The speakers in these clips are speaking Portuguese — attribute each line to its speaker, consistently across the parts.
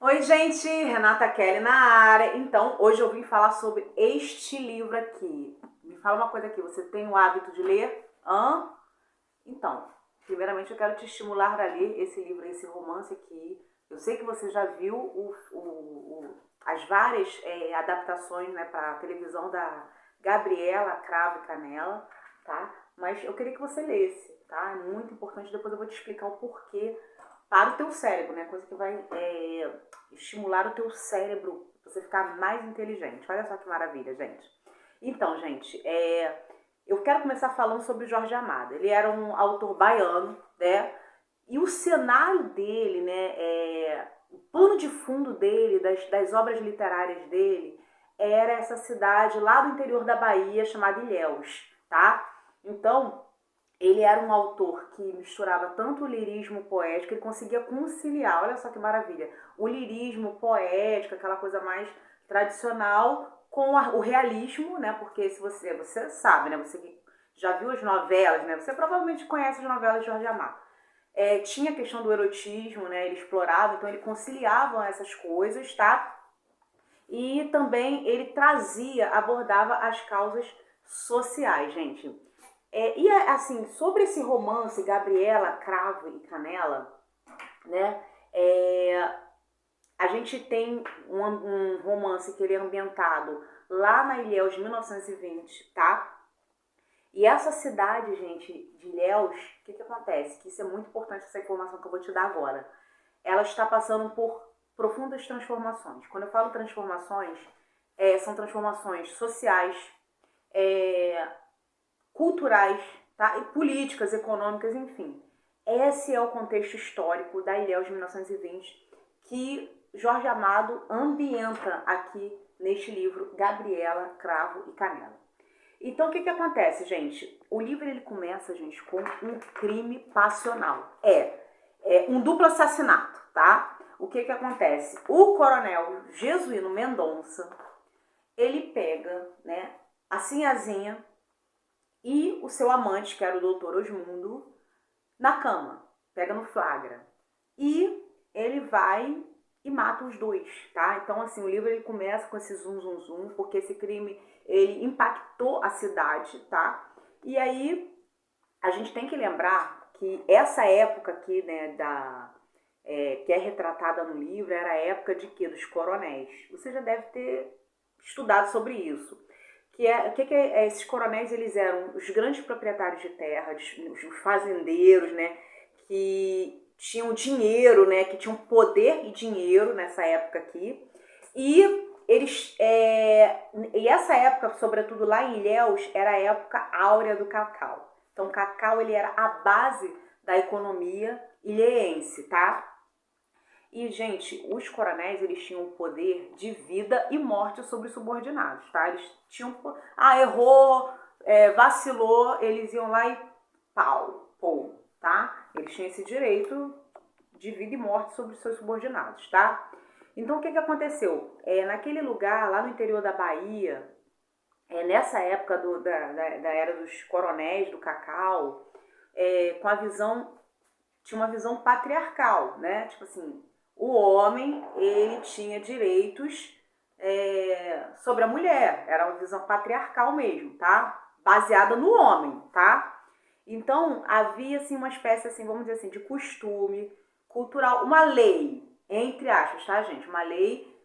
Speaker 1: Oi, gente, Renata Kelly na área. Então, hoje eu vim falar sobre este livro aqui. Me fala uma coisa aqui, você tem o hábito de ler? Hã? Então, primeiramente eu quero te estimular a ler esse livro, esse romance aqui. Eu sei que você já viu as várias adaptações, né, para televisão da Gabriela Cravo e Canela, tá? Mas eu queria que você lesse, tá? É muito importante, depois eu vou te explicar o porquê para o teu cérebro, né? Coisa que vai estimular o teu cérebro pra você ficar mais inteligente. Olha só que maravilha, gente. Então, gente, eu quero começar falando sobre o Jorge Amado. Ele era um autor baiano, né? E o cenário dele, né? O pano de fundo dele, das obras literárias dele, era essa cidade lá do interior da Bahia chamada Ilhéus, tá? Então, ele era um autor que misturava tanto o lirismo poético, ele conseguia conciliar, olha só que maravilha, o lirismo poético, aquela coisa mais tradicional, com o realismo, né? Porque se você sabe, né? Você que já viu as novelas, né? Você provavelmente conhece as novelas de Jorge Amado. Tinha a questão do erotismo, né? Ele explorava, então ele conciliava essas coisas, tá? E também ele trazia, abordava as causas sociais, gente. Assim, sobre esse romance Gabriela, Cravo e Canela, né? É, a gente tem um romance que ele é ambientado lá na Ilhéus de 1920, tá? E essa cidade, gente, de Ilhéus, o que acontece? Que isso é muito importante, essa informação que eu vou te dar agora. Ela está passando por profundas transformações. Quando eu falo transformações, são transformações sociais, é, culturais, tá? E políticas, econômicas, enfim. Esse é o contexto histórico da Ilhéus de 1920 que Jorge Amado ambienta aqui neste livro Gabriela, Cravo e Canela. Então, o que acontece, gente? O livro ele começa, gente, com um crime passional. É um duplo assassinato, tá? O que acontece? O coronel Jesuíno Mendonça, ele pega, né, a Sinhazinha e o seu amante, que era o doutor Osmundo, na cama, pega no flagra. E ele vai e mata os dois, tá? Então, assim, o livro ele começa com esse zum, zum, zum, porque esse crime, ele impactou a cidade, tá? E aí, a gente tem que lembrar que essa época aqui, né, que é retratada no livro, era a época de quê? Dos coronéis. Você já deve ter estudado sobre isso. Esses coronéis, eles eram os grandes proprietários de terra, os fazendeiros, né, que tinham dinheiro, né, que tinham poder e dinheiro nessa época aqui. E essa época, sobretudo lá em Ilhéus, era a época áurea do cacau. Então, o cacau ele era a base da economia ilhéense, tá? E, gente, os coronéis, eles tinham o poder de vida e morte sobre os subordinados, tá? Eles tinham... errou, vacilou, eles iam lá e pau, tá? Eles tinham esse direito de vida e morte sobre os seus subordinados, tá? Então, o que aconteceu? Naquele lugar, lá no interior da Bahia, nessa época da era dos coronéis, do cacau, com a visão... Tinha uma visão patriarcal, né? Tipo assim, o homem, ele tinha direitos sobre a mulher. Era uma visão patriarcal mesmo, tá? Baseada no homem, tá? Então, havia, assim, uma espécie, assim, vamos dizer assim, de costume cultural, uma lei, entre aspas, tá, gente? Uma lei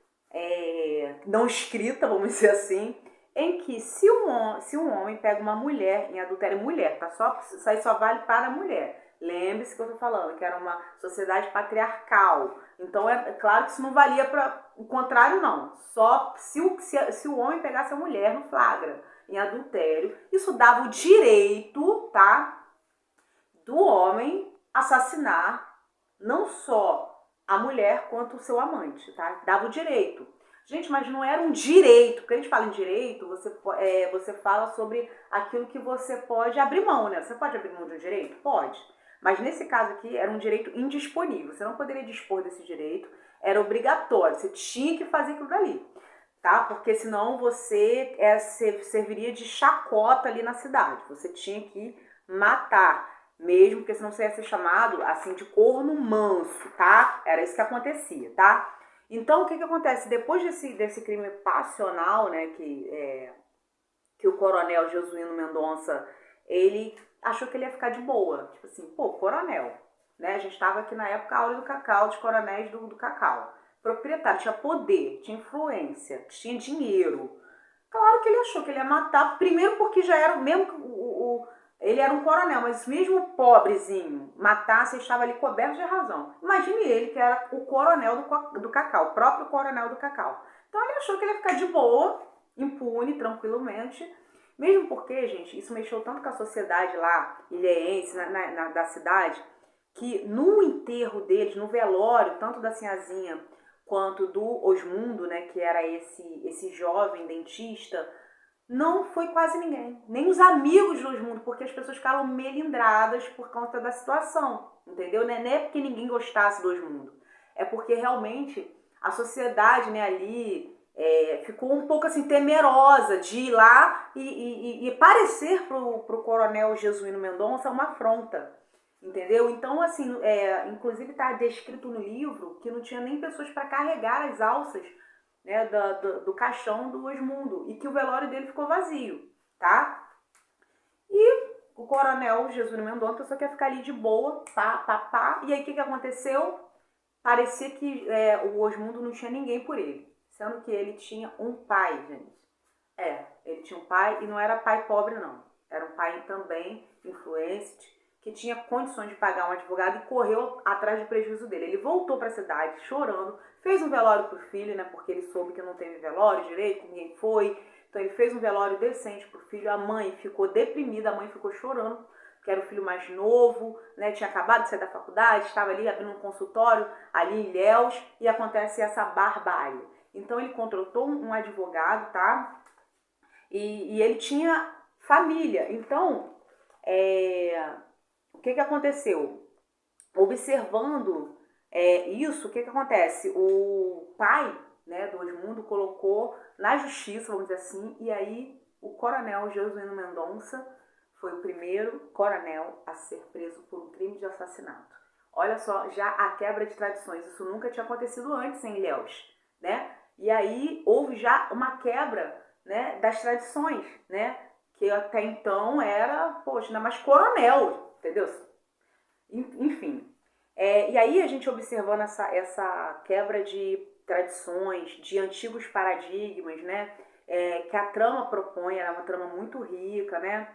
Speaker 1: não escrita, vamos dizer assim, em que se um homem pega uma mulher em adultério, mulher, tá? Isso aí só vale para a mulher. Lembre-se que eu tô falando, que era uma sociedade patriarcal. Então, é claro que isso não valia para o contrário, não. Só se o homem pegasse a mulher no flagra, em adultério, isso dava o direito, tá, do homem assassinar não só a mulher quanto o seu amante, tá? Dava o direito. Gente, mas não era um direito, porque a gente fala em direito, você fala sobre aquilo que você pode abrir mão, né? Você pode abrir mão de um direito? Pode. Mas nesse caso aqui era um direito indisponível. Você não poderia dispor desse direito, era obrigatório. Você tinha que fazer aquilo dali, tá? Porque senão você serviria de chacota ali na cidade. Você tinha que matar mesmo, porque senão você ia ser chamado assim de corno manso, tá? Era isso que acontecia, tá? Então, o que acontece? Depois desse crime passional, né, que o coronel Jesuíno Mendonça, ele achou que ele ia ficar de boa. Tipo assim, pô, coronel, né? A gente estava aqui na época, a aula do Cacau, de coronéis do Cacau. Proprietário, tinha poder, tinha influência, tinha dinheiro. Claro que ele achou que ele ia matar, primeiro porque já era, mesmo que ele era um coronel, mas mesmo pobrezinho, matasse, estava ali coberto de razão. Imagine ele, que era o coronel do Cacau, o próprio coronel do Cacau. Então ele achou que ele ia ficar de boa, impune, tranquilamente, mesmo porque, gente, isso mexeu tanto com a sociedade lá, ilhéense, da cidade, que no enterro deles, no velório, tanto da Sinhazinha quanto do Osmundo, né, que era esse jovem dentista, não foi quase ninguém. Nem os amigos do Osmundo, porque as pessoas ficaram melindradas por conta da situação, entendeu? Não é porque ninguém gostasse do Osmundo. É porque realmente a sociedade, né, ali ficou um pouco assim temerosa de ir lá e parecer pro coronel Jesuíno Mendonça uma afronta. Entendeu? Então, assim, inclusive está descrito no livro que não tinha nem pessoas para carregar as alças, né, do caixão do Osmundo, e que o velório dele ficou vazio, tá? E o coronel Jesus Mendonça só quer ficar ali de boa, pá. E aí o que aconteceu? Parecia que o Osmundo não tinha ninguém por ele, sendo que ele tinha um pai, gente. Ele tinha um pai e não era pai pobre, não. Era um pai também influente, que tinha condições de pagar um advogado e correu atrás do prejuízo dele. Ele voltou para a cidade chorando, fez um velório pro filho, né, porque ele soube que não teve velório direito, ninguém foi. Então ele fez um velório decente pro filho. A mãe ficou deprimida, a mãe ficou chorando, que era o filho mais novo, né, tinha acabado de sair da faculdade, estava ali abrindo um consultório ali em Ilhéus, e acontece essa barbárie. Então ele contratou um advogado, tá? E ele tinha família. Então, o que aconteceu? Observando isso, o que acontece? O pai, né, do Osmundo colocou na justiça, vamos dizer assim, e aí o coronel Jesuíno Mendonça foi o primeiro coronel a ser preso por um crime de assassinato. Olha só, já a quebra de tradições, isso nunca tinha acontecido antes em Ilhéus, né? E aí houve já uma quebra, né, das tradições, né? Que até então era, poxa, ainda mais coronel, entendeu? Enfim. E aí a gente observando essa quebra de tradições, de antigos paradigmas, né? Que a trama propõe, ela é uma trama muito rica, né?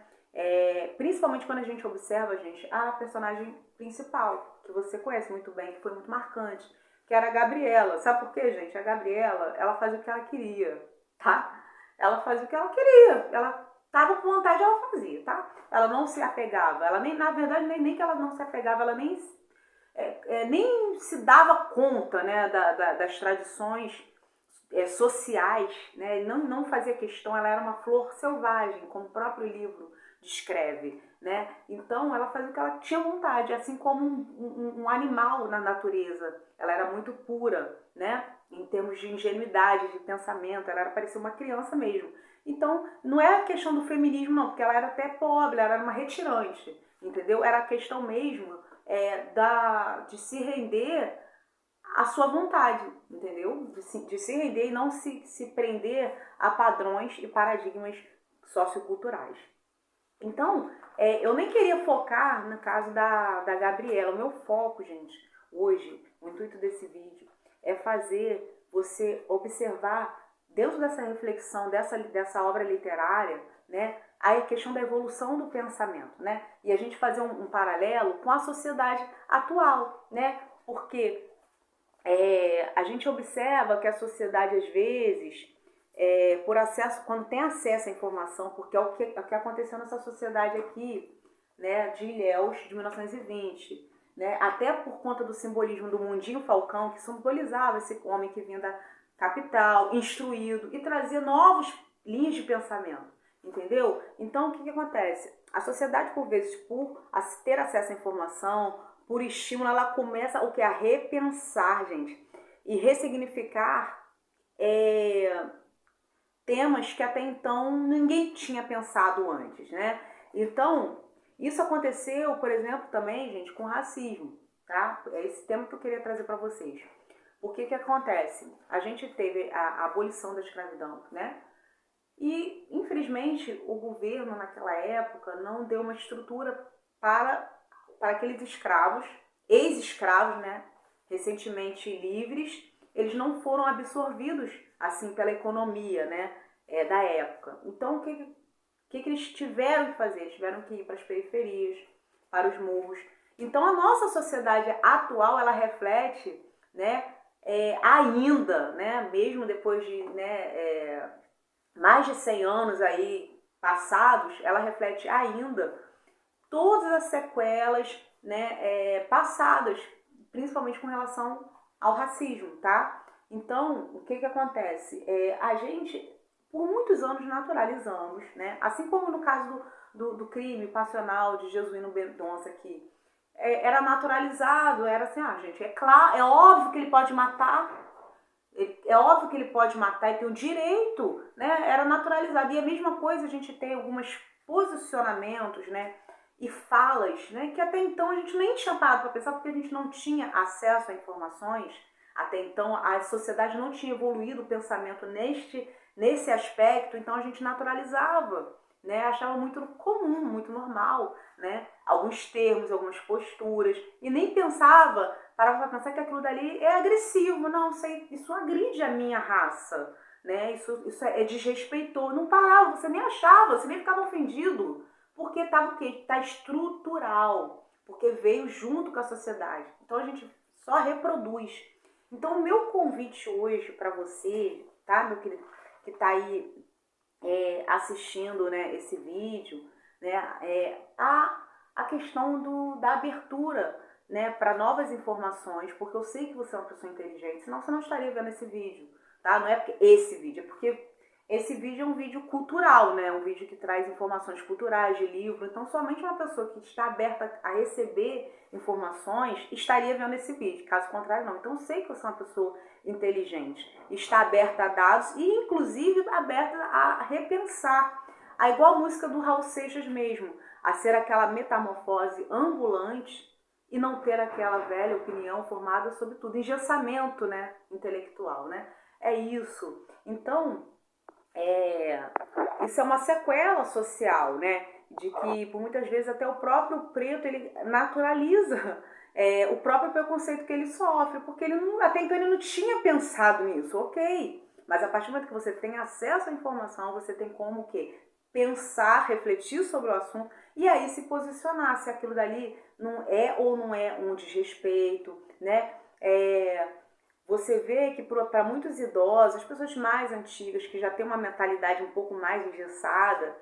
Speaker 1: Principalmente quando a gente observa, gente, a personagem principal, que você conhece muito bem, que foi muito marcante, que era a Gabriela. Sabe por quê, gente? A Gabriela, ela fazia o que ela queria, tá? Ela fazia o que ela queria, ela tava com vontade, ela fazia, tá? Ela não se apegava, ela nem, na verdade, nem que ela não se apegava, ela nem se dava conta, né, das tradições sociais, né, não fazia questão, ela era uma flor selvagem, como o próprio livro descreve, né? Então ela fazia o que ela tinha vontade, assim como um animal na natureza. Ela era muito pura, né? Em termos de ingenuidade, de pensamento, ela parecia uma criança mesmo. Então não é a questão do feminismo, não, porque ela era até pobre, ela era uma retirante, entendeu? Era a questão mesmo de se render à sua vontade, entendeu? De se render e não se prender a padrões e paradigmas socioculturais. Então, eu nem queria focar no caso da Gabriela. O meu foco, gente, hoje, o intuito desse vídeo é fazer você observar, dentro dessa reflexão, dessa obra literária, né, a questão da evolução do pensamento, né? E a gente fazer um paralelo com a sociedade atual, né? Porque a gente observa que a sociedade, às vezes, por acesso, quando tem acesso à informação, porque é o que aconteceu nessa sociedade aqui, né, de Ilhéus, de 1920, né, até por conta do simbolismo do Mundinho Falcão, que simbolizava esse homem que vinha da capital, instruído, e trazia novos linhas de pensamento, entendeu? Então, o que acontece? A sociedade, por vezes, por ter acesso à informação, por estímulo, ela começa o que? A repensar, gente, e ressignificar temas que até então ninguém tinha pensado antes, né? Então, isso aconteceu, por exemplo, também, gente, com racismo, tá? É esse tema que eu queria trazer para vocês. Por que acontece? A gente teve a abolição da escravidão, né? E, infelizmente, o governo naquela época não deu uma estrutura para aqueles escravos, ex-escravos, né? Recentemente livres, eles não foram absorvidos assim pela economia, né? Da época. Então, o que eles tiveram que fazer? Eles tiveram que ir para as periferias, para os morros. Então, a nossa sociedade atual, ela reflete, né? Ainda, né? Mesmo depois de, né? Mais de 100 anos aí passados, ela reflete ainda todas as sequelas, né, passadas, principalmente com relação ao racismo, tá? Então, o que acontece? A gente, por muitos anos, naturalizamos, né? Assim como no caso do crime passional de Jesuíno Mendonça aqui, era naturalizado, era assim, gente, é claro, é óbvio que ele pode matar, é óbvio que ele pode matar e tem o direito, né? Era naturalizado. E a mesma coisa, a gente tem alguns posicionamentos, né? E falas, né? Que até então a gente nem tinha parado para pensar, porque a gente não tinha acesso a informações. Até então a sociedade não tinha evoluído o pensamento nesse aspecto, então a gente naturalizava, né? Achava muito comum, muito normal, né? Alguns termos, algumas posturas, e nem pensava, parava para pensar que aquilo dali é agressivo. Não, isso agride a minha raça, né? Isso é desrespeitoso. Não parava, você nem achava, você nem ficava ofendido, porque estava o quê? Está estrutural, porque veio junto com a sociedade. Então a gente só reproduz. Então o meu convite hoje para você, tá, meu querido, que está aí assistindo, né, esse vídeo, né, a questão da abertura, né, para novas informações, porque eu sei que você é uma pessoa inteligente, senão você não estaria vendo esse vídeo, tá? Não é porque esse vídeo, é porque esse vídeo é um vídeo cultural, né? Um vídeo que traz informações culturais, de livro. Então, somente uma pessoa que está aberta a receber informações estaria vendo esse vídeo. Caso contrário, não. Então, eu sei que você é uma pessoa inteligente. Está aberta a dados e, inclusive, aberta a repensar. A igual música do Raul Seixas mesmo. A ser aquela metamorfose ambulante e não ter aquela velha opinião formada sobre tudo. Engessamento, né? Intelectual, né? É isso. Então, isso é uma sequela social, né? De que, por muitas vezes, até o próprio preto, ele naturaliza o próprio preconceito que ele sofre, porque ele não, até então ele não tinha pensado nisso, ok. Mas a partir do momento que você tem acesso à informação, você tem como o quê? Pensar, refletir sobre o assunto e aí se posicionar se aquilo dali não é ou não é um desrespeito, né? Você vê que para muitos idosos, as pessoas mais antigas, que já têm uma mentalidade um pouco mais engessada,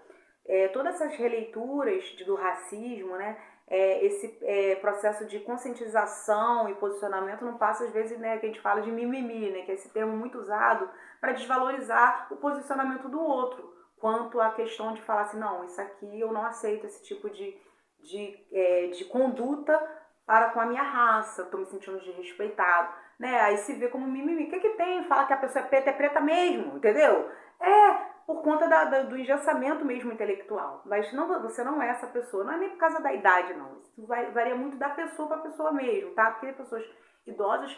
Speaker 1: todas essas releituras do racismo, né, esse processo de conscientização e posicionamento não passa, às vezes, né, que a gente fala de mimimi, né, que é esse termo muito usado para desvalorizar o posicionamento do outro, quanto à questão de falar assim, não, isso aqui eu não aceito, esse tipo de conduta para com a minha raça, estou me sentindo desrespeitado, né? Aí se vê como mimimi. O que tem? Fala que a pessoa é preta mesmo, entendeu? Por conta do engessamento mesmo intelectual. Mas não, você não é essa pessoa, não é nem por causa da idade, não. Isso varia muito da pessoa para pessoa mesmo, tá? Porque tem pessoas idosas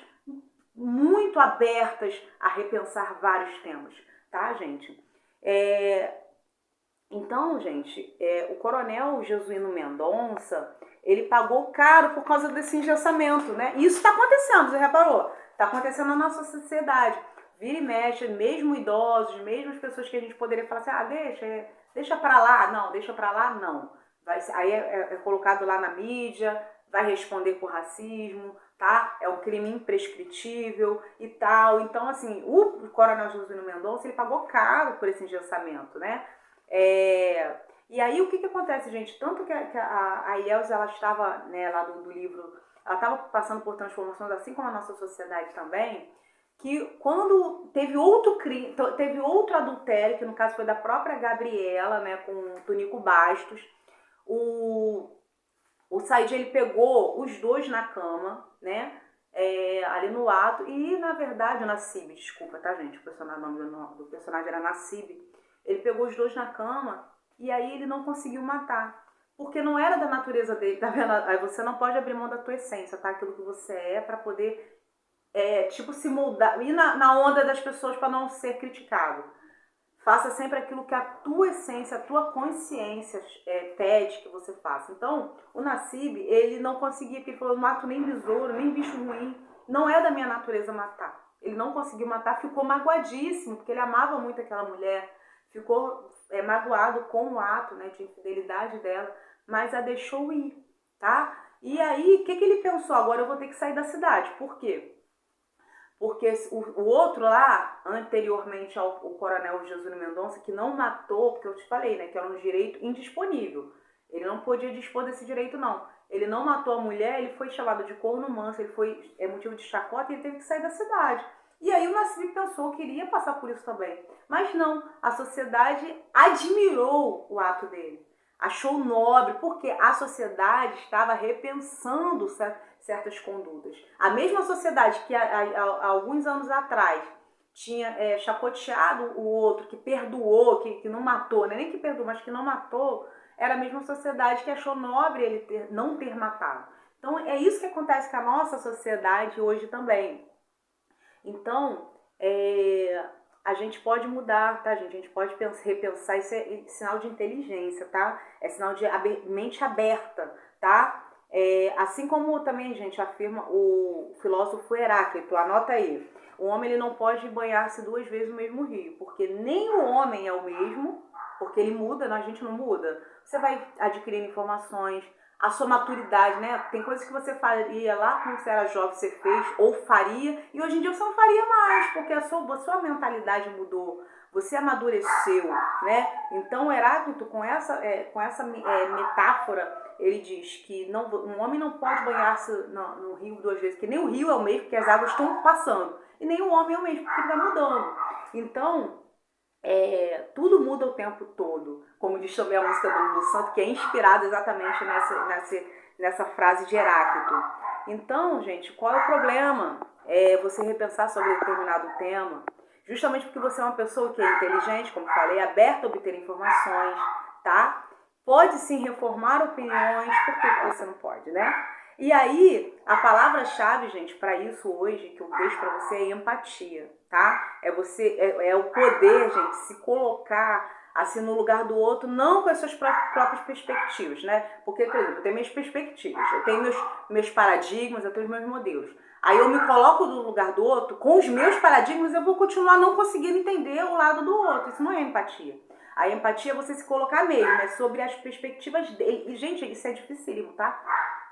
Speaker 1: muito abertas a repensar vários temas, tá, gente? Então, gente, o coronel Jesuíno Mendonça, ele pagou caro por causa desse engessamento, né? E isso está acontecendo, você reparou? Está acontecendo na nossa sociedade. Vira e mexe, mesmo idosos, mesmo as pessoas que a gente poderia falar assim, deixa pra lá. Não, deixa pra lá, não. Aí é colocado lá na mídia, vai responder por racismo, tá? É um crime imprescritível e tal. Então, assim, o coronel Jesuíno Mendonça, ele pagou caro por esse engessamento, né? E aí o que acontece, gente? Tanto que a Yelza, ela estava, né, lá do livro, ela estava passando por transformações, assim como a nossa sociedade também, que quando teve outro crime, teve outro adultério, que no caso foi da própria Gabriela, né, com o Tonico Bastos, o Said, ele pegou os dois na cama, né, ali no ato, e na verdade, o Nassib, desculpa, tá, gente, o nome do personagem era Nassib. Ele pegou os dois na cama e aí ele não conseguiu matar. Porque não era da natureza dele, tá vendo? Aí você não pode abrir mão da tua essência, tá? Aquilo que você é para poder tipo, se moldar, ir na onda das pessoas para não ser criticado. Faça sempre aquilo que a tua essência, a tua consciência pede que você faça. Então, o Nassib, ele não conseguia, porque ele falou, não mato nem besouro, nem bicho ruim. Não é da minha natureza matar. Ele não conseguiu matar, ficou magoadíssimo, porque ele amava muito aquela mulher. Ficou magoado com o ato, né, de infidelidade dela, mas a deixou ir, tá? E aí, o que ele pensou? Agora eu vou ter que sair da cidade. Por quê? Porque o outro lá, anteriormente ao coronel Jesuíno Mendonça, que não matou, porque eu te falei, né, que era um direito indisponível. Ele não podia dispor desse direito, não. Ele não matou a mulher, ele foi chamado de corno manso, ele foi motivo de chacota e ele teve que sair da cidade. E aí o Nassib pensou que iria passar por isso também. Mas não, a sociedade admirou o ato dele. Achou nobre, porque a sociedade estava repensando certas condutas. A mesma sociedade que há alguns anos atrás tinha chacoteado o outro, que perdoou, que não matou, né? Nem que perdoou, mas que não matou, era a mesma sociedade que achou nobre ele não ter matado. Então é isso que acontece com a nossa sociedade hoje também. Então, a gente pode mudar, tá, gente? A gente pode repensar, isso é sinal de inteligência, tá? É sinal de mente aberta, tá? Assim como também, gente, afirma o filósofo Heráclito, anota aí. O homem ele não pode banhar-se 2 vezes no mesmo rio, porque nem o homem é o mesmo, porque ele muda, a gente não muda. Você vai adquirindo informações, a sua maturidade, né? Tem coisas que você faria lá quando você era jovem, você fez ou faria, e hoje em dia você não faria mais, porque a sua mentalidade mudou, você amadureceu, né? Então Heráclito, com essa metáfora, ele diz que um homem não pode banhar-se no rio 2 vezes, porque nem o rio é o mesmo, porque as águas estão passando, e nem o homem é o mesmo, porque ele vai mudando. Então, tudo muda o tempo todo, como diz também a música do Lulu Santo, que é inspirada exatamente nessa frase de Heráclito. Então, gente, qual é o problema? Você repensar sobre determinado tema, justamente porque você é uma pessoa que é inteligente, como falei, aberta a obter informações, tá? Pode sim reformar opiniões, por que você não pode, né? E aí, a palavra-chave, gente, para isso hoje, que eu deixo para você, é empatia, tá? É o poder, gente, se colocar assim no lugar do outro, não com as suas próprias perspectivas, né? Porque, por exemplo, eu tenho minhas perspectivas, eu tenho meus paradigmas, eu tenho os meus modelos. Aí eu me coloco no lugar do outro, com os meus paradigmas eu vou continuar não conseguindo entender o lado do outro. Isso não é empatia. A empatia é você se colocar mesmo, é sobre as perspectivas dele. E, gente, isso é dificílimo, tá?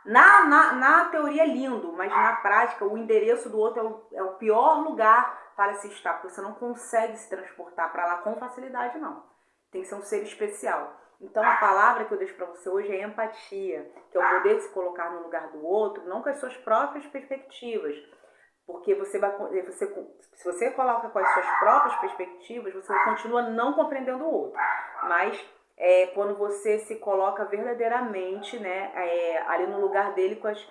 Speaker 1: Na teoria é lindo, mas na prática o endereço do outro é o pior lugar para se estar, porque você não consegue se transportar para lá com facilidade, não. Tem que ser um ser especial. Então a palavra que eu deixo para você hoje é empatia, que é o poder de se colocar no lugar do outro, não com as suas próprias perspectivas. Porque se você coloca com as suas próprias perspectivas, você continua não compreendendo o outro. Mas quando você se coloca verdadeiramente, né, ali no lugar dele, com as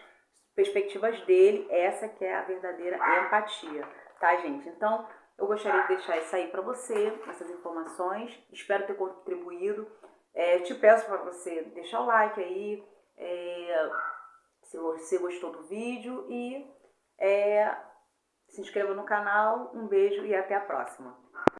Speaker 1: perspectivas dele, essa que é a verdadeira empatia, tá, gente? Então, eu gostaria de deixar isso aí para você, essas informações. Espero ter contribuído. Te peço para você deixar o like aí, se você gostou do vídeo e se inscreva no canal. Um beijo e até a próxima.